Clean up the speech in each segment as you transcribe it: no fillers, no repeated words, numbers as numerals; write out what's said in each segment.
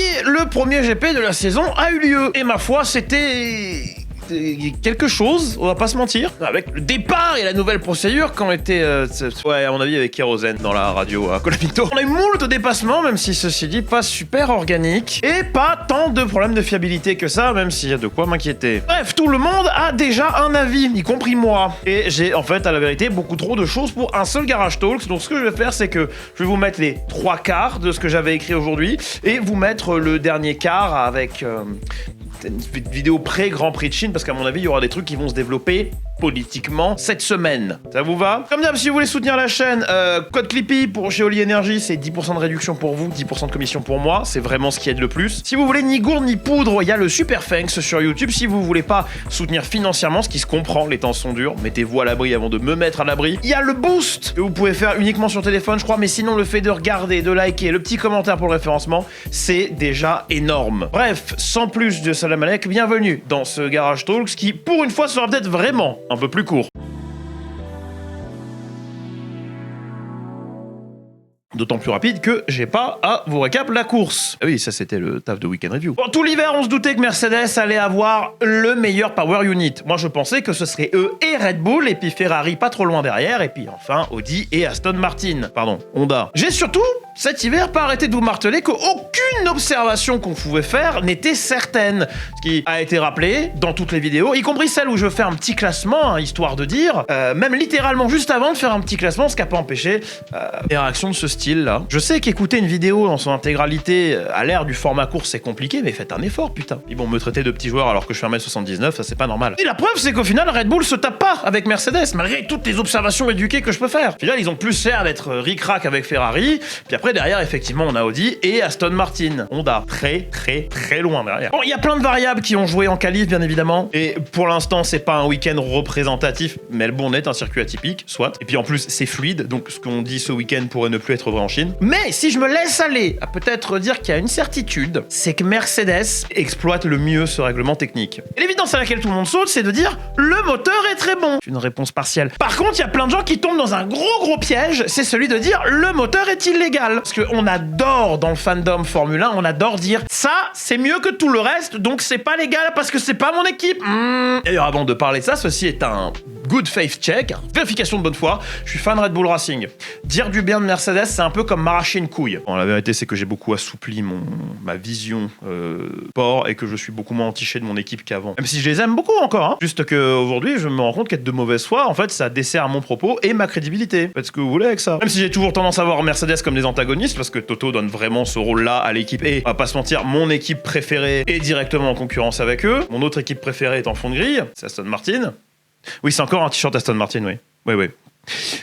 est le premier GP de la saison a eu lieu. Et ma foi, c'était quelque chose, on va pas se mentir, avec le départ et la nouvelle procédure quand on était, ouais, à mon avis, avec Kérosène dans la radio à Colamito. On a eu moult dépassements, même si ceci dit, pas super organique, et pas tant de problèmes de fiabilité que ça, même s'il y a de quoi m'inquiéter. Bref, tout le monde a déjà un avis, y compris moi. Et j'ai, en fait, à la vérité, beaucoup trop de choses pour un seul Garage Talks, donc ce que je vais faire, c'est que je vais vous mettre les 3 quarts de ce que j'avais écrit aujourd'hui, et vous mettre le dernier quart avec une vidéo pré-Grand Prix de Chine, parce qu'à mon avis, il y aura des trucs qui vont se développer politiquement cette semaine. Ça vous va? Comme d'hab, si vous voulez soutenir la chaîne, code Clippy pour chez Oli Energy, c'est 10% de réduction pour vous, 10% de commission pour moi, c'est vraiment ce qui aide le plus. Si vous voulez ni gourde ni poudre, il y a le Super Thanks sur YouTube. Si vous voulez pas soutenir financièrement, ce qui se comprend, les temps sont durs, mettez-vous à l'abri avant de me mettre à l'abri. Il y a le boost que vous pouvez faire uniquement sur téléphone, je crois, mais sinon le fait de regarder, de liker, le petit commentaire pour le référencement, c'est déjà énorme. Bref, sans plus de salam alek, bienvenue dans ce Garage Talks qui, pour une fois, sera peut-être vraiment un peu plus court. D'autant plus rapide que j'ai pas à vous récap la course. Ah oui, ça c'était le taf de Weekend Review. Bon, tout l'hiver, on se doutait que Mercedes allait avoir le meilleur power unit. Moi, je pensais que ce serait eux et Red Bull, et puis Ferrari pas trop loin derrière, et puis enfin Audi et Aston Martin. Pardon, Honda. J'ai surtout, cet hiver, pas arrêté de vous marteler qu'aucune observation qu'on pouvait faire n'était certaine. Ce qui a été rappelé dans toutes les vidéos, y compris celle où je fais un petit classement, hein, histoire de dire, même littéralement juste avant de faire un petit classement, ce qui n'a pas empêché des réactions de ce style-là. Je sais qu'écouter une vidéo dans son intégralité à l'ère du format course, c'est compliqué, mais faites un effort, putain. Ils vont me traiter de petit joueur alors que je fais 1m79, ça c'est pas normal. Et la preuve, c'est qu'au final, Red Bull se tape pas avec Mercedes, malgré toutes les observations éduquées que je peux faire. Au final, ils ont plus l'air d'être ric-rac avec Ferrari, puis après, derrière, effectivement, on a Audi et Aston Martin. Honda, très loin derrière. Bon, il y a plein de variables qui ont joué en qualif, bien évidemment, et pour l'instant, c'est pas un week-end représentatif. Melbourne est un circuit atypique, soit. Et puis en plus, c'est fluide, donc ce qu'on dit ce week-end pourrait ne plus être vrai en Chine. Mais si je me laisse aller à peut-être dire qu'il y a une certitude, c'est que Mercedes exploite le mieux ce règlement technique. Et l'évidence à laquelle tout le monde saute, c'est de dire le moteur est très bon. C'est une réponse partielle. Par contre, il y a plein de gens qui tombent dans un gros piège, c'est celui de dire le moteur est illégal. Parce qu'on adore dans le fandom Formule 1, on adore dire ça, c'est mieux que tout le reste, donc c'est pas légal parce que c'est pas mon équipe. D'ailleurs, avant de parler de ça, ceci est un good faith check, vérification de bonne foi. Je suis fan de Red Bull Racing. Dire du bien de Mercedes, c'est un peu comme m'arracher une couille. Bon, la vérité, c'est que j'ai beaucoup assoupli ma vision sport et que je suis beaucoup moins entiché de mon équipe qu'avant. Même si je les aime beaucoup encore, hein. Juste qu'aujourd'hui, je me rends compte qu'être de mauvaise foi, en fait, ça dessert mon propos et ma crédibilité. Faites ce que vous voulez avec ça. Même si j'ai toujours tendance à voir Mercedes comme des antagonistes, parce que Toto donne vraiment ce rôle-là à l'équipe et, on va pas se mentir, mon équipe préférée est directement en concurrence avec eux. Mon autre équipe préférée est en fond de grille, c'est Aston Martin. Oui, c'est encore un t-shirt Aston Martin, oui. Oui.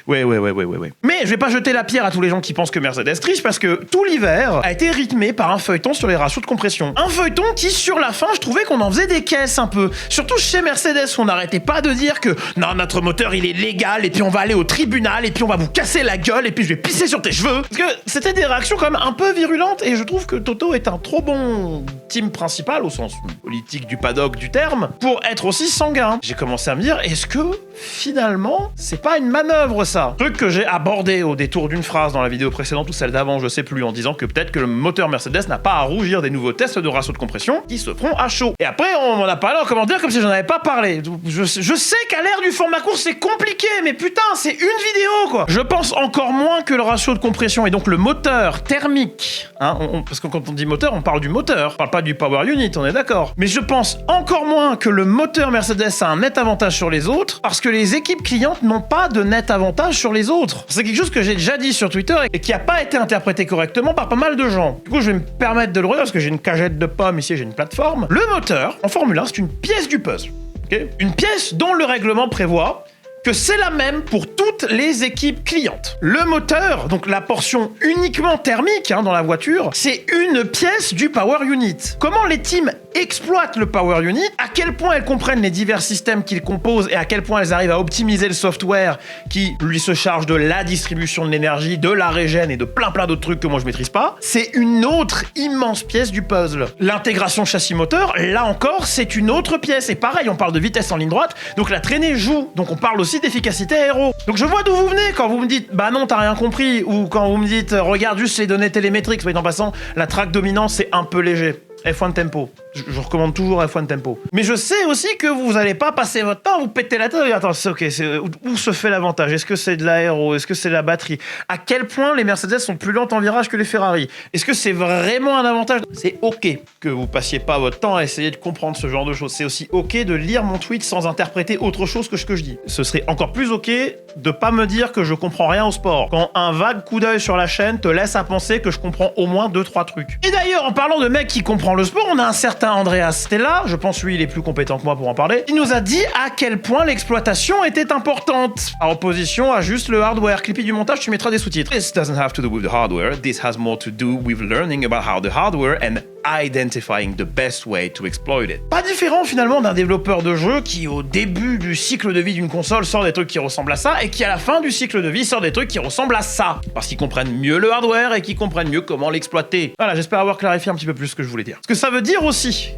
Ouais. Mais je vais pas jeter la pierre à tous les gens qui pensent que Mercedes triche, parce que tout l'hiver a été rythmé par un feuilleton sur les ratios de compression. Un feuilleton qui, sur la fin, je trouvais qu'on en faisait des caisses un peu. Surtout chez Mercedes, on n'arrêtait pas de dire que non, notre moteur il est légal, et puis on va aller au tribunal, et puis on va vous casser la gueule, et puis je vais pisser sur tes cheveux. Parce que c'était des réactions quand même un peu virulentes, et je trouve que Toto est un trop bon team principal, au sens politique du paddock du terme, pour être aussi sanguin. J'ai commencé à me dire, est-ce que finalement, c'est pas une manœuvre ça? Truc que j'ai abordé au détour d'une phrase dans la vidéo précédente ou celle d'avant, je sais plus, en disant que peut-être que le moteur Mercedes n'a pas à rougir des nouveaux tests de ratio de compression qui se feront à chaud. Et après, on m'en a parlé en commentaire comme si j'en avais pas parlé. Je sais qu'à l'ère du format course, c'est compliqué, mais putain, c'est une vidéo, quoi. Je pense encore moins que le ratio de compression et donc le moteur thermique, hein, parce que quand on dit moteur, on parle du moteur, on parle pas du power unit, on est d'accord. Mais je pense encore moins que le moteur Mercedes a un net avantage sur les autres, parce que les équipes clientes n'ont pas de net avantage sur les autres. C'est quelque chose que j'ai déjà dit sur Twitter et qui a pas été interprété correctement par pas mal de gens. Du coup, je vais me permettre de le redire parce que j'ai une cagette de pommes ici, j'ai une plateforme. Le moteur, en Formule 1, c'est une pièce du puzzle. Okay, une pièce dont le règlement prévoit que c'est la même pour toutes les équipes clientes. Le moteur, donc la portion uniquement thermique dans la voiture, c'est une pièce du power unit. Comment les teams exploitent le power unit, à quel point elles comprennent les divers systèmes qu'ils composent et à quel point elles arrivent à optimiser le software qui lui se charge de la distribution de l'énergie, de la régène et de plein d'autres trucs que moi je maîtrise pas, c'est une autre immense pièce du puzzle. L'intégration châssis-moteur, là encore, c'est une autre pièce. Et pareil, on parle de vitesse en ligne droite, donc la traînée joue. Donc on parle aussi aussi d'efficacité aéro. Donc je vois d'où vous venez quand vous me dites bah non t'as rien compris, ou quand vous me dites regarde juste les données télémétriques, soit en passant la track dominante c'est un peu léger. F1 tempo. Je recommande toujours F1 tempo. Mais je sais aussi que vous allez pas passer votre temps à vous péter la tête. Attends, où se fait l'avantage? Est-ce que c'est de l'aéro? Est-ce que c'est la batterie? À quel point les Mercedes sont plus lentes en virage que les Ferrari? Est-ce que c'est vraiment un avantage? C'est ok que vous passiez pas votre temps à essayer de comprendre ce genre de choses. C'est aussi ok de lire mon tweet sans interpréter autre chose que ce que je dis. Ce serait encore plus ok de pas me dire que je comprends rien au sport, quand un vague coup d'œil sur la chaîne te laisse à penser que je comprends au moins 2-3 trucs. Et d'ailleurs, en parlant de mecs qui comprend le sport, on a un certain Andreas Stella, je pense lui il est plus compétent que moi pour en parler, qui nous a dit à quel point l'exploitation était importante, par opposition à juste le hardware. Clippy du montage, tu mettras des sous-titres. This doesn't have to do with the hardware, this has more to do with learning about how the hardware and identifying the best way to exploit it. Pas différent finalement d'un développeur de jeu qui au début du cycle de vie d'une console sort des trucs qui ressemblent à ça, et qui à la fin du cycle de vie sort des trucs qui ressemblent à ça, parce qu'ils comprennent mieux le hardware et qu'ils comprennent mieux comment l'exploiter. Voilà, j'espère avoir clarifié un petit peu plus ce que je voulais dire. Ce que ça veut dire aussi,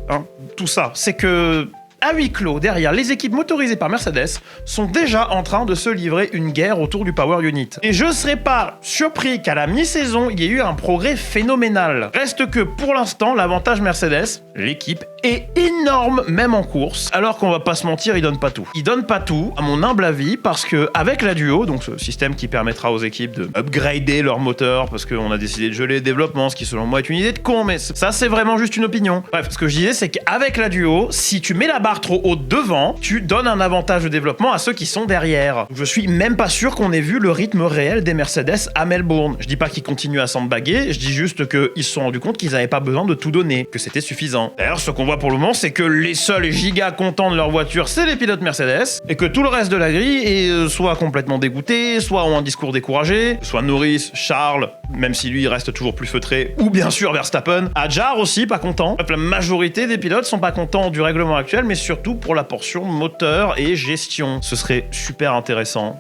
tout ça, c'est que à huis clos, derrière, les équipes motorisées par Mercedes sont déjà en train de se livrer une guerre autour du Power Unit. Et je serais pas surpris qu'à la mi-saison, il y ait eu un progrès phénoménal. Reste que pour l'instant, l'avantage Mercedes, l'équipe, est énorme même en course, alors qu'on va pas se mentir, ils donnent pas tout. Ils donnent pas tout, à mon humble avis, parce que avec la Duo, donc ce système qui permettra aux équipes de upgrader leur moteur, parce qu'on a décidé de geler le développement, ce qui selon moi est une idée de con, mais ça c'est vraiment juste une opinion. Bref, ce que je disais, c'est qu'avec la Duo, si tu mets la barre trop haute devant, tu donnes un avantage de développement à ceux qui sont derrière. Donc, je suis même pas sûr qu'on ait vu le rythme réel des Mercedes à Melbourne. Je dis pas qu'ils continuent à s'embaguer, je dis juste qu'ils se sont rendus compte qu'ils avaient pas besoin de tout donner, que c'était suffisant. D'ailleurs, ce qu'on voit pour le moment, c'est que les seuls gigas contents de leur voiture, c'est les pilotes Mercedes, et que tout le reste de la grille est soit complètement dégoûté, soit ont un discours découragé, soit Norris, Charles, même si lui il reste toujours plus feutré, ou bien sûr Verstappen, Hadjar aussi pas content. La majorité des pilotes sont pas contents du règlement actuel, mais surtout pour la portion moteur et gestion. Ce serait super intéressant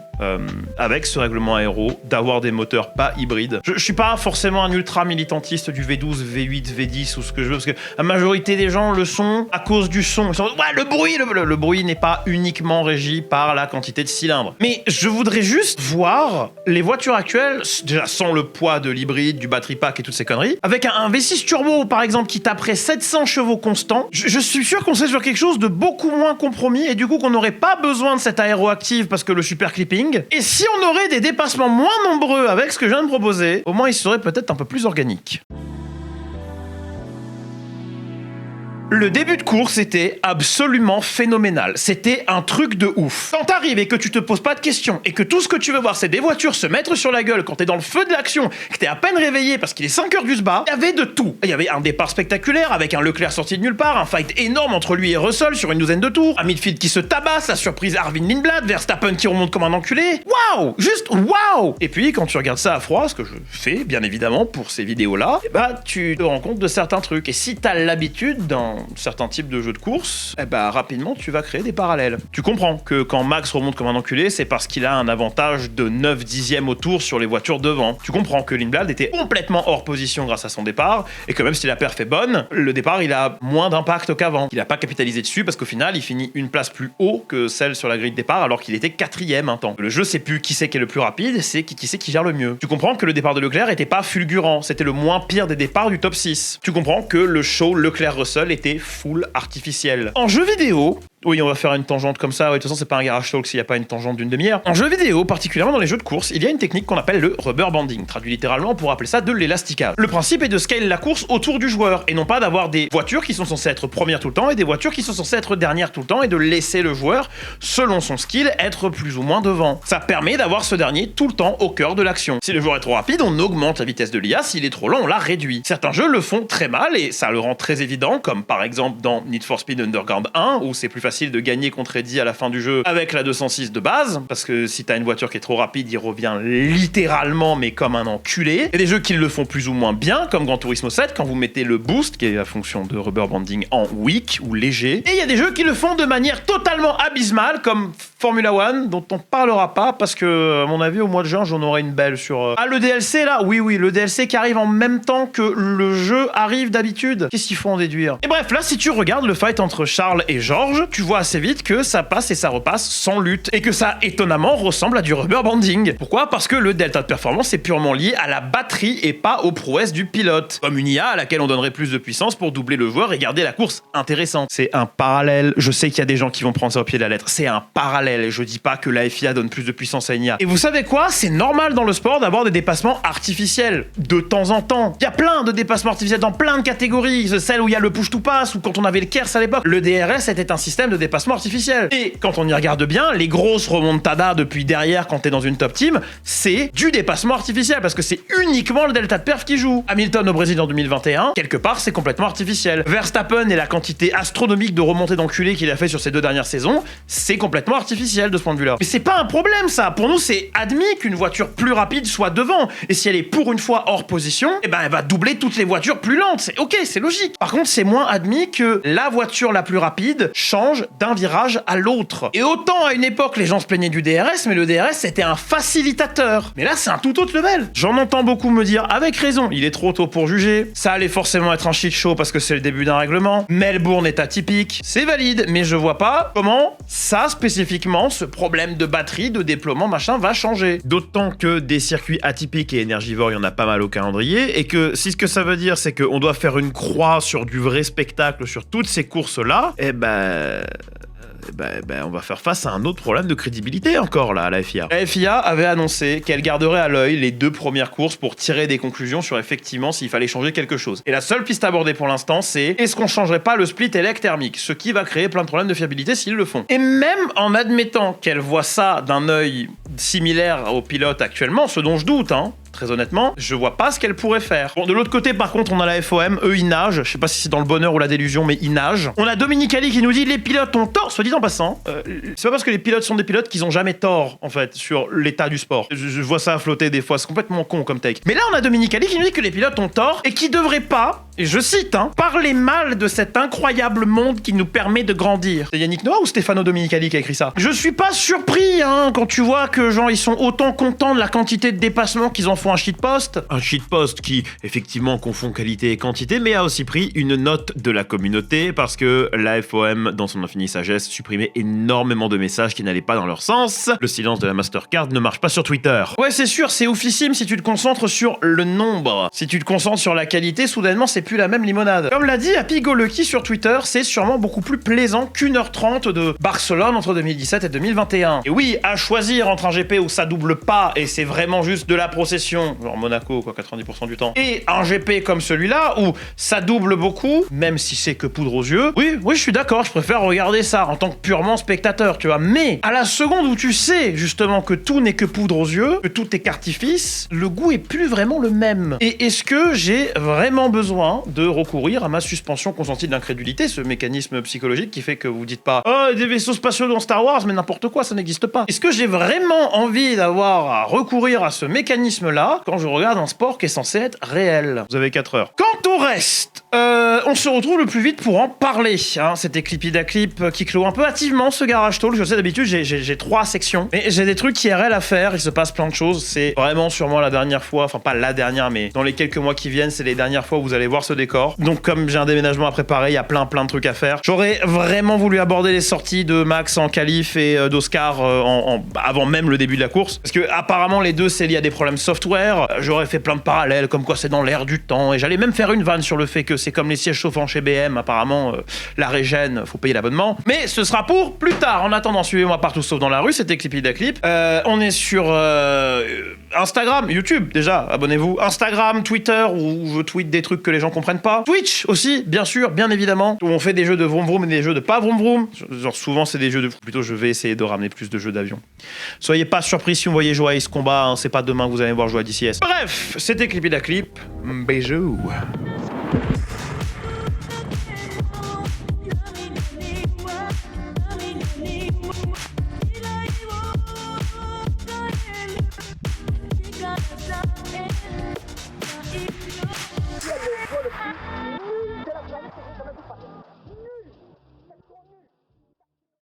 avec ce règlement aéro d'avoir des moteurs pas hybrides. Je suis pas forcément un ultra militantiste du V12, V8, V10 ou ce que je veux, parce que la majorité des gens le sont à cause du son. Ils sont, ouais, le bruit n'est pas uniquement régi par la quantité de cylindres. Mais je voudrais juste voir les voitures actuelles, déjà sans le poids de l'hybride, du battery pack et toutes ces conneries, avec un V6 turbo par exemple qui taperait 700 chevaux constants. Je suis sûr qu'on serait sur quelque chose de beaucoup moins compromis, et du coup qu'on n'aurait pas besoin de cette aéroactive parce que le super clipping. Et si on aurait des dépassements moins nombreux avec ce que je viens de proposer, au moins il serait peut-être un peu plus organique. Le début de course était absolument phénoménal. C'était un truc de ouf. Quand t'arrives et que tu te poses pas de questions et que tout ce que tu veux voir c'est des voitures se mettre sur la gueule quand t'es dans le feu de l'action, que t'es à peine réveillé parce qu'il est 5h du sba, il y avait de tout. Il y avait un départ spectaculaire avec un Leclerc sorti de nulle part, un fight énorme entre lui et Russell sur une douzaine de tours, un midfield qui se tabasse, la surprise Arvin Lindblad, Verstappen qui remonte comme un enculé. Waouh! Juste waouh! Et puis quand tu regardes ça à froid, ce que je fais bien évidemment pour ces vidéos-là, tu te rends compte de certains trucs. Et si t'as l'habitude dans certains types de jeux de course, rapidement tu vas créer des parallèles. Tu comprends que quand Max remonte comme un enculé, c'est parce qu'il a un avantage de 9 dixièmes au tour sur les voitures devant. Tu comprends que Lindblad était complètement hors position grâce à son départ, et que même si la perf est bonne, le départ il a moins d'impact qu'avant. Il a pas capitalisé dessus parce qu'au final il finit une place plus haut que celle sur la grille de départ alors qu'il était 4ème un temps. Le jeu c'est plus qui c'est qui est le plus rapide, c'est qui c'est qui gère le mieux. Tu comprends que le départ de Leclerc était pas fulgurant, c'était le moins pire des départs du top 6. Tu comprends que le show Leclerc-Russell était full artificiel. En jeu vidéo, oui, on va faire une tangente comme ça. Ouais, de toute façon, c'est pas un garage talk s'il n'y a pas une tangente d'une demi-heure. En jeu vidéo, particulièrement dans les jeux de course, il y a une technique qu'on appelle le rubber banding. Traduit littéralement, on pourrait appeler ça de l'élasticage. Le principe est de scale la course autour du joueur et non pas d'avoir des voitures qui sont censées être premières tout le temps et des voitures qui sont censées être dernières tout le temps et de laisser le joueur, selon son skill, être plus ou moins devant. Ça permet d'avoir ce dernier tout le temps au cœur de l'action. Si le joueur est trop rapide, on augmente la vitesse de l'IA. S'il est trop lent, on la réduit. Certains jeux le font très mal et ça le rend très évident, comme par exemple dans Need for Speed Underground 1, où c'est plus facile de gagner contre Eddie à la fin du jeu avec la 206 de base, parce que si t'as une voiture qui est trop rapide, il revient littéralement mais comme un enculé. Il y a des jeux qui le font plus ou moins bien, comme Gran Turismo 7, quand vous mettez le boost, qui est la fonction de rubber banding, en weak ou léger. Et il y a des jeux qui le font de manière totalement abysmale, comme Formula One, dont on parlera pas, parce que, à mon avis, au mois de juin, j'en aurai une belle sur... Ah, le DLC, là? Oui, le DLC qui arrive en même temps que le jeu arrive d'habitude. Qu'est-ce qu'il faut en déduire? Et bref, là, si tu regardes le fight entre Charles et George, tu vois assez vite que ça passe et ça repasse sans lutte, et que ça étonnamment ressemble à du rubber banding. Pourquoi? Parce que le delta de performance est purement lié à la batterie et pas aux prouesses du pilote. Comme une IA à laquelle on donnerait plus de puissance pour doubler le joueur et garder la course intéressante. C'est un parallèle, je sais qu'il y a des gens qui vont prendre ça au pied de la lettre, c'est un parallèle, et je dis pas que la FIA donne plus de puissance à une IA. Et vous savez quoi? C'est normal dans le sport d'avoir des dépassements artificiels, de temps en temps. Il y a plein de dépassements artificiels dans plein de catégories, celle où il y a le push to pass, ou quand on avait le KERS à l'époque. Le DRS était un système de dépassement artificiel. Et quand on y regarde bien, les grosses remontadas depuis derrière quand t'es dans une top team, c'est du dépassement artificiel, parce que c'est uniquement le delta de perf qui joue. Hamilton au Brésil en 2021, quelque part c'est complètement artificiel. Verstappen et la quantité astronomique de remontées d'enculés qu'il a fait sur ces 2 dernières saisons, c'est complètement artificiel de ce point de vue-là. Mais c'est pas un problème ça, pour nous c'est admis qu'une voiture plus rapide soit devant, et si elle est pour une fois hors position, eh ben elle va doubler toutes les voitures plus lentes, c'est ok, c'est logique. Par contre c'est moins admis que la voiture la plus rapide change d'un virage à l'autre. Et autant à une époque les gens se plaignaient du DRS, mais le DRS c'était un facilitateur. Mais là c'est un tout autre level. J'en entends beaucoup me dire, avec raison, il est trop tôt pour juger, ça allait forcément être un shit show parce que c'est le début d'un règlement, Melbourne est atypique, c'est valide, mais je vois pas comment ça spécifiquement, ce problème de batterie, de déploiement, machin, va changer. D'autant que des circuits atypiques et énergivores, il y en a pas mal au calendrier, et que si ce que ça veut dire c'est qu'on doit faire une croix sur du vrai spectacle, sur toutes ces courses-là, on va faire face à un autre problème de crédibilité encore là à la FIA. La FIA avait annoncé qu'elle garderait à l'œil les 2 premières courses pour tirer des conclusions sur effectivement s'il fallait changer quelque chose. Et la seule piste abordée pour l'instant, c'est est-ce qu'on changerait pas le split élect thermique, ce qui va créer plein de problèmes de fiabilité s'ils le font. Et même en admettant qu'elle voit ça d'un œil similaire au pilote actuellement, ce dont je doute, très honnêtement, je vois pas ce qu'elle pourrait faire. Bon, de l'autre côté, par contre, on a la FOM, eux ils nagent, je sais pas si c'est dans le bonheur ou la délusion, mais ils nagent. On a Dominicali qui nous dit les pilotes ont tort, soit dit en passant. C'est pas parce que les pilotes sont des pilotes qu'ils ont jamais tort, en fait, sur l'état du sport. Je vois ça flotter des fois, c'est complètement con comme take. Mais là, on a Dominicali qui nous dit que les pilotes ont tort et qui devraient pas, et je cite, parler mal de cet incroyable monde qui nous permet de grandir. C'est Yannick Noah ou Stefano Dominicali qui a écrit ça? Je suis pas surpris, quand tu vois que genre ils sont autant contents de la quantité de dépassements qu'ils en font un shitpost. Un shitpost qui, effectivement, confond qualité et quantité, mais a aussi pris une note de la communauté parce que la FOM, dans son infinie sagesse, supprimait énormément de messages qui n'allaient pas dans leur sens. Le silence de la Mastercard ne marche pas sur Twitter. Ouais, c'est sûr, c'est oufissime si tu te concentres sur le nombre. Si tu te concentres sur la qualité, soudainement, c'est plus la même limonade. Comme l'a dit Happy Go Lucky sur Twitter, c'est sûrement beaucoup plus plaisant qu'1h30 de Barcelone entre 2017 et 2021. Et oui, à choisir entre un GP où ça double pas et c'est vraiment juste de la procession, genre Monaco, quoi, 90% du temps, et un GP comme celui-là où ça double beaucoup, même si c'est que poudre aux yeux, oui, je suis d'accord, je préfère regarder ça en tant que purement spectateur, tu vois. Mais à la seconde où tu sais justement que tout n'est que poudre aux yeux, que tout est qu'artifice, le goût est plus vraiment le même. Et est-ce que j'ai vraiment besoin de recourir à ma suspension consentie d'incrédulité, ce mécanisme psychologique qui fait que vous dites pas « Oh, des vaisseaux spatiaux dans Star Wars, mais n'importe quoi, ça n'existe pas ». Est-ce que j'ai vraiment envie d'avoir à recourir à ce mécanisme-là quand je regarde un sport qui est censé être réel? Vous avez 4 heures. Quant au reste, on se retrouve le plus vite pour en parler. C'était Clippida Clip qui clôt un peu hâtivement ce Garage Talk. Je sais, d'habitude, j'ai 3 sections. Mais j'ai des trucs IRL à faire, il se passe plein de choses. C'est vraiment sûrement la dernière fois, enfin pas la dernière, mais dans les quelques mois qui viennent, c'est les dernières fois où vous allez voir ce décor. Donc comme j'ai un déménagement à préparer, il y a plein de trucs à faire. J'aurais vraiment voulu aborder les sorties de Max en qualif et d'Oscar avant même le début de la course. Parce que apparemment les deux, c'est lié à des problèmes software. J'aurais fait plein de parallèles, comme quoi c'est dans l'air du temps. Et j'allais même faire une vanne sur le fait que c'est comme les sièges chauffants chez BM. Apparemment, la régène, faut payer l'abonnement. Mais ce sera pour plus tard. En attendant, suivez-moi partout sauf dans la rue. C'était Clippida Clip. On est sur Instagram, YouTube déjà. Abonnez-vous. Instagram, Twitter, où je tweete des trucs que les gens comprennent pas. Twitch aussi, bien sûr, bien évidemment. Où on fait des jeux de vroom vroom et des jeux de pas vroom vroom. Genre souvent c'est des jeux de... Plutôt je vais essayer de ramener plus de jeux d'avion. Soyez pas surpris si vous voyez jouer à Ace Combat. C'est pas demain que vous allez voir jouer à DCS. Bref, c'était Clippida Clip. Bisous. Got